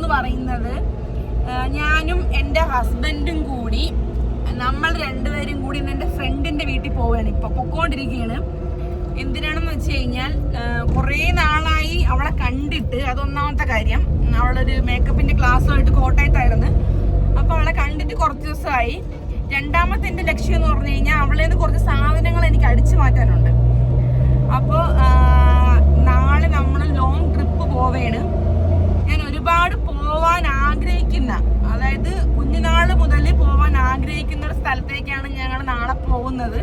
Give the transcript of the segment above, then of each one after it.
എന്ന് പറയുന്നത് ഞാനും എൻ്റെ ഹസ്ബൻഡും കൂടി നമ്മൾ രണ്ടുപേരും കൂടി എൻ്റെ ഫ്രണ്ടിൻ്റെ വീട്ടിൽ പോവുകയാണ്. ഇപ്പോൾ പൊക്കോണ്ടിരിക്കുകയാണ്. എന്തിനാണെന്ന് വെച്ച് കഴിഞ്ഞാൽ കുറേ നാളായി അവളെ കണ്ടിട്ട്. അതൊന്നാമത്തെ കാര്യം. അവളൊരു മേക്കപ്പിൻ്റെ ക്ലാസ്സുമായിട്ട് കോട്ടയത്തായിരുന്നു. അപ്പോൾ അവളെ കണ്ടിട്ട് കുറച്ച് ദിവസമായി. രണ്ടാമത്തെ എൻ്റെ ലക്ഷ്യം എന്ന് പറഞ്ഞു കഴിഞ്ഞാൽ അവളെ നിന്ന് കുറച്ച് സാധനങ്ങൾ എനിക്ക് അടിച്ചു മാറ്റാനുണ്ട്. അപ്പോൾ നാളെ നമ്മൾ ലോങ് ട്രിപ്പ് പോവുകയാണ്. ഞാൻ ഒരുപാട് പോവാൻ ആഗ്രഹിക്കുന്ന, അതായത് കുഞ്ഞുനാൾ മുതൽ പോവാൻ ആഗ്രഹിക്കുന്ന ഒരു സ്ഥലത്തേക്കാണ് ഞങ്ങൾ നാളെ പോകുന്നത്.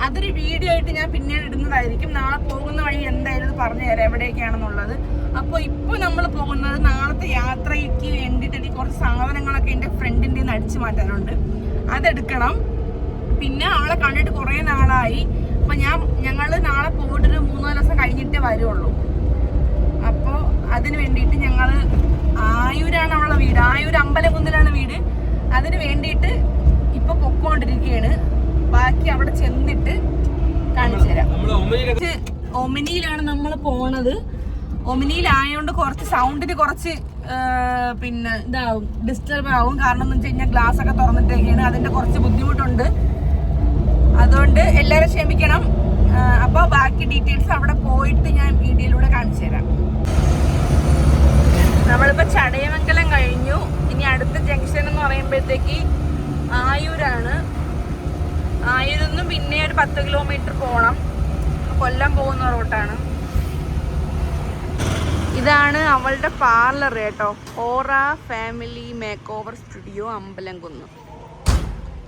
അതൊരു വീഡിയോ ആയിട്ട് ഞാൻ പിന്നീട് ഇടുന്നതായിരിക്കും. നാളെ പോകുന്ന വഴി എന്തായാലും പറഞ്ഞു തരാം എവിടേക്കാണെന്നുള്ളത്. അപ്പോൾ ഇപ്പോൾ നമ്മൾ പോകുന്നത് നാളത്തെ യാത്രയ്ക്ക് വേണ്ടിയിട്ട് എനിക്ക് കുറച്ച് സാധനങ്ങളൊക്കെ എൻ്റെ ഫ്രണ്ടിൻ്റെ നിന്ന് അടിച്ചു മാറ്റാനുണ്ട്. അതെടുക്കണം. പിന്നെ അവളെ കണ്ടിട്ട് കുറേ നാളായി. അപ്പം ഞങ്ങൾ നാളെ പോയിട്ടൊരു 3-4 ദിവസം കഴിഞ്ഞിട്ടേ വരുള്ളൂ. അപ്പോൾ അതിന് വേണ്ടിയിട്ട് ഞങ്ങൾ ആയൂരാണ് അവളെ വീട്. ആയൂർ അമ്പലകുന്നിലാണ് വീട്. അതിന് വേണ്ടിയിട്ട് ഇപ്പോൾ പൊക്കോണ്ടിരിക്കുകയാണ്. ബാക്കി അവിടെ ചെന്നിട്ട് കാണിച്ചു തരാം. ഒമിനിയിലാണ് നമ്മൾ പോണത്. ഒമിനിയിലായോണ്ട് കുറച്ച് സൗണ്ടിന് കുറച്ച് പിന്നെ ഇതാവും, ഡിസ്റ്റർബ് ആവും. കാരണം എന്ന് വെച്ച് കഴിഞ്ഞാൽ ഗ്ലാസ് ഒക്കെ തുറന്നിട്ടൊക്കെയാണ്. അതിന്റെ കുറച്ച് ബുദ്ധിമുട്ടുണ്ട്. അതുകൊണ്ട് എല്ലാവരും ക്ഷമിക്കണം. അപ്പോൾ ബാക്കി ഡീറ്റെയിൽസ് അവിടെ പോയിട്ട് ഞാൻ വീഡിയോയിലൂടെ കാണിച്ചു തരാം. നമ്മളിപ്പോൾ ചടയമംഗലം കഴിഞ്ഞു. ഇനി അടുത്ത ജംഗ്ഷൻ എന്ന് പറയുമ്പോഴത്തേക്ക് ആയൂരാണ്. ആയൂരിൽ നിന്നും പിന്നെ ഒരു 10 കിലോമീറ്റർ പോകണം. കൊല്ലം പോകുന്ന റൂട്ടാണ്. ഇതാണ് അവളുടെ പാർലർ കേട്ടോ. Aura family make over studio Ambalamkunnu.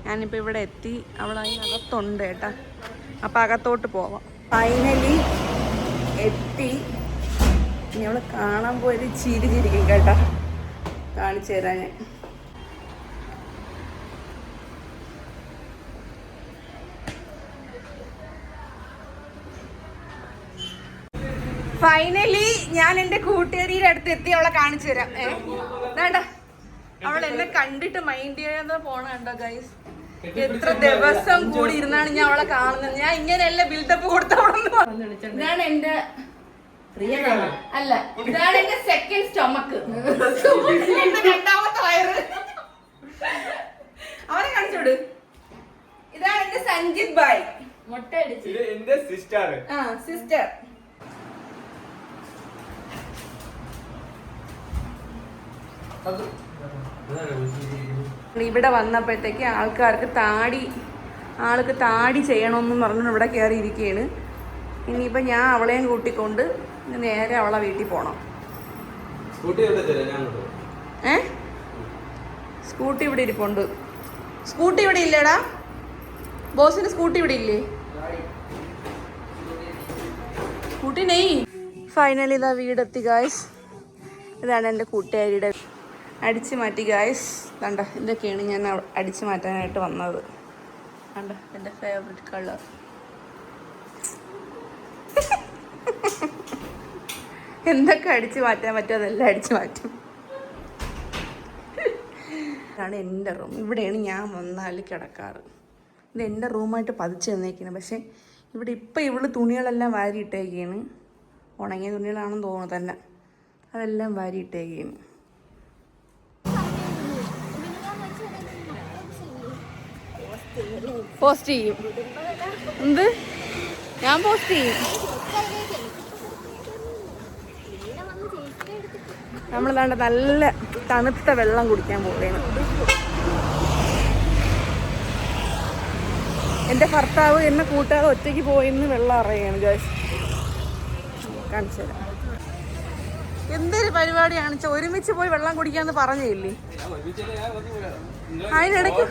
ഞാനിപ്പോൾ ഇവിടെ എത്തി. അവളതിന് അകത്തുണ്ട് കേട്ടോ. അപ്പം അകത്തോട്ട് പോവാം. ഫൈനലി എത്തി. ഇനി അവൾ കാണാൻ പോയത് ചിരിച്ചിരിക്കും കേട്ടോ. കാണിച്ചു തരാൻ ഞാൻ. ഫൈനലി ഞാൻ എന്റെ കൂട്ടുകാരിയുടെ അടുത്ത് എത്തി. അവളെ കാണിച്ചു തരാം. വേണ്ട, അവൾ എന്നെ കണ്ടിട്ട് മൈൻഡ് ചെയ്യാതെ പോണ കണ്ടോ ഗൈസ്. എത്ര ദിവസം കൂടി ഇരുന്നാണ് ഞാൻ അവളെ കാണുന്നത്. ഞാൻ ഇങ്ങനെയല്ല ബിൽഡപ്പ് കൊടുത്തവളെന്ന് പറഞ്ഞു. ഇതാണ് എന്റെ അല്ല, ഇതാണ് എന്റെ സെക്കൻഡ് സ്റ്റൊമക്ക്. രണ്ടാമത്തെ വയറ്. അവരെ കാണിച്ചോട്. ഇതാണ് എന്റെ സഞ്ജിത് ബായ്. മുട്ട അടിച്ച് സിസ്റ്റർ. ഇവിടെ വന്നപ്പോഴത്തേക്ക് ആൾക്ക് താടി ചെയ്യണമെന്നും പറഞ്ഞു ഇവിടെ കയറി ഇരിക്കുകയാണ്. ഇനിയിപ്പോൾ ഞാൻ അവളെയും കൂട്ടിക്കൊണ്ട് നേരെ അവളെ വീട്ടിൽ പോകണം. സ്കൂട്ടി ഇവിടെ ഇരിപ്പുണ്ട്. സ്കൂട്ടി ഇവിടെ ഇല്ലേടാ? ബോസിന് സ്കൂട്ടി ഇവിടെ ഇല്ലേ? സ്കൂട്ടി നെയ്. ഫൈനലി ഇതാ വീടെത്തി ഗായ്സ്. ഇതാണ് എൻ്റെ കൂട്ടുകാരിയുടെ. അടിച്ചു മാറ്റി ഗായ്സ്. കണ്ട, ഇതൊക്കെയാണ് ഞാൻ അടിച്ചു മാറ്റാനായിട്ട് വന്നത്. കണ്ട, എൻ്റെ ഫേവറേറ്റ് കളർ. എന്തൊക്കെ അടിച്ചു മാറ്റാൻ പറ്റുമോ അതെല്ലാം അടിച്ചു മാറ്റും. ഇതാണ് എൻ്റെ റൂം. ഇവിടെയാണ് ഞാൻ വന്നാൽ കിടക്കാറ്. ഇത് എൻ്റെ റൂമായിട്ട് പതിച്ച് തന്നേക്കാണ്. പക്ഷേ ഇവിടെ ഇപ്പം ഇവള് തുണികളെല്ലാം വാരിയിട്ടേക്കാണ്. ഉണങ്ങിയ തുണികളാണെന്ന് തോന്നുന്നു തന്നെ. അതെല്ലാം വാരിയിട്ടേക്കാണ്. പോസ്റ്റ് ചെയ്യും. എന്ത്? ഞാൻ പോസ്റ്റ് ചെയ്യും. നമ്മളിതാണ്ട് നല്ല തണുത്ത വെള്ളം കുടിക്കാൻ പോവുകയാണ്. എൻ്റെ ഭർത്താവ് എന്നെ കൂട്ടാതെ ഒറ്റയ്ക്ക് പോയിന്ന് വെള്ളം അറിയാണ് ഗൈസ്. കാണിച്ചു തരാം. എന്തൊരു പരിപാടി കാണിച്ച. ഒരുമിച്ച് പോയി വെള്ളം കുടിക്കാന്ന് പറഞ്ഞില്ലേ? അതിനിടയ്ക്ക്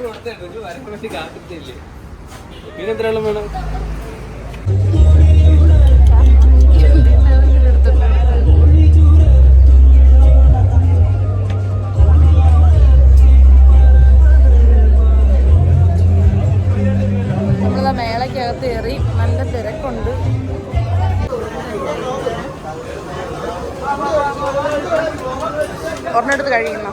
നമ്മളിതാ മേളയ്ക്കകത്ത് കയറി. നല്ല തിരക്കുണ്ട്. ഒരെണ്ണെടുത്ത് കഴിയുന്നു.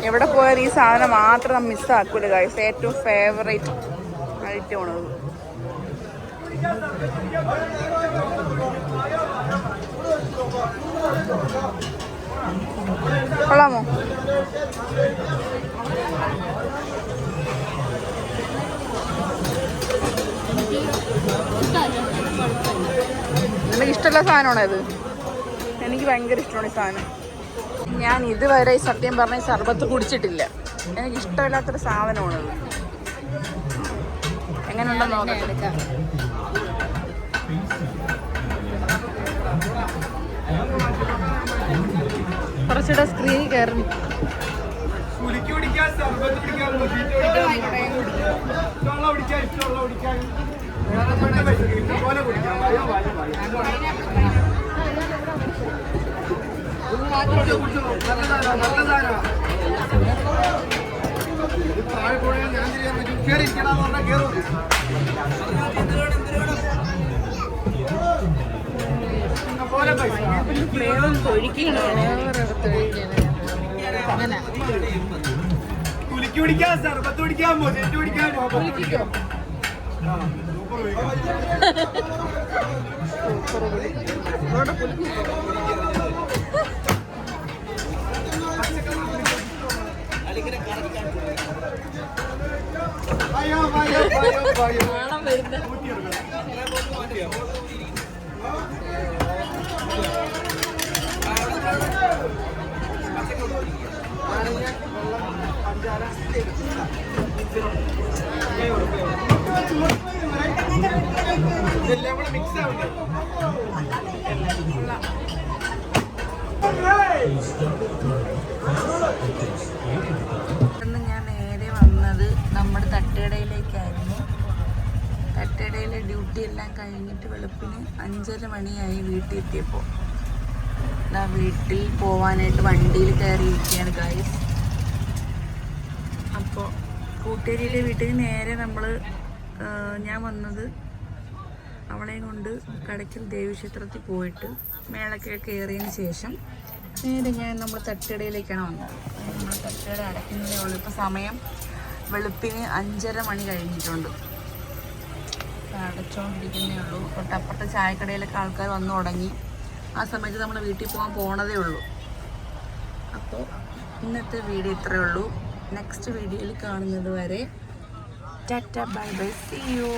എവിടെ പോയാൽ ഈ സാധനം മാത്രം മിസ്സാക്കൂല ഗൈസ്. ഏറ്റവും ഫേവറേറ്റ് ഐറ്റമാണത്. കൊള്ളാമോ? നിനക്ക് ഇഷ്ടമുള്ള സാധനമാണോ ഇത്? എനിക്ക് ഭയങ്കര ഇഷ്ടമാണ് ഈ സാധനം. ഞാൻ ഇതുവരെ സത്യം പറഞ്ഞ സർബത്ത് കുടിച്ചിട്ടില്ല. എനിക്ക് ഇഷ്ടമില്ലാത്തൊരു സാധനമാണത്. എങ്ങനെ ഉണ്ടെന്ന് നോക്കാം. കുറച്ചുകൂടെ സ്ക്രീനിൽ കയറി. കുലിക്ക് പിടിക്കാൻ സർബത്ത് പിടിക്കാൻ മൊജറ്റ് പിടിക്കാൻ ഇതെല്ലാം കൂടെ മിക്സ് ആവില്ല. ഞാൻ നേരെ വന്നത് നമ്മുടെ തട്ടുകടയിലേക്കായിരുന്നു. തട്ടുകടയിലെ ഡ്യൂട്ടി എല്ലാം കഴിഞ്ഞിട്ട് വെളുപ്പിന് 5:30 മണിയായി വീട്ടിൽ എത്തിയപ്പോൾ. വീട്ടിൽ പോവാനായിട്ട് വണ്ടിയിൽ കയറിയിരിക്കുകയാണ് ഗൈസ്. അപ്പോൾ കൂട്ടുകാരിയിലെ വീട്ടിൽ നേരെ ഞാൻ വന്നത് അവളെയും കൊണ്ട് കടയ്ക്കൽ ദേവീക്ഷേത്രത്തിൽ പോയിട്ട് മേളക്കൊക്കെ കയറിയതിന് ശേഷം നേരെ നമ്മൾ തട്ടുകടയിലേക്കാണ് വന്നത്. നമ്മൾ തട്ടുകട അടയ്ക്കുന്നതേ ഉള്ളൂ. ഇപ്പോൾ സമയം വെളുപ്പിന് 5:30 മണി കഴിഞ്ഞിട്ടുണ്ട്. അടച്ചുകൊണ്ടിരിക്കുന്നേ ഉള്ളൂ. തൊട്ടപ്പുറത്തെ ചായക്കടയിലൊക്കെ ആൾക്കാർ വന്നു തുടങ്ങി. ആ സമയത്ത് നമ്മൾ വീട്ടിൽ പോണതേ ഉള്ളൂ. അപ്പോൾ ഇന്നത്തെ വീഡിയോ ഇത്രയേ ഉള്ളൂ. നെക്സ്റ്റ് വീഡിയോയിൽ കാണുന്നത് വരെ ta ta bye bye, see U.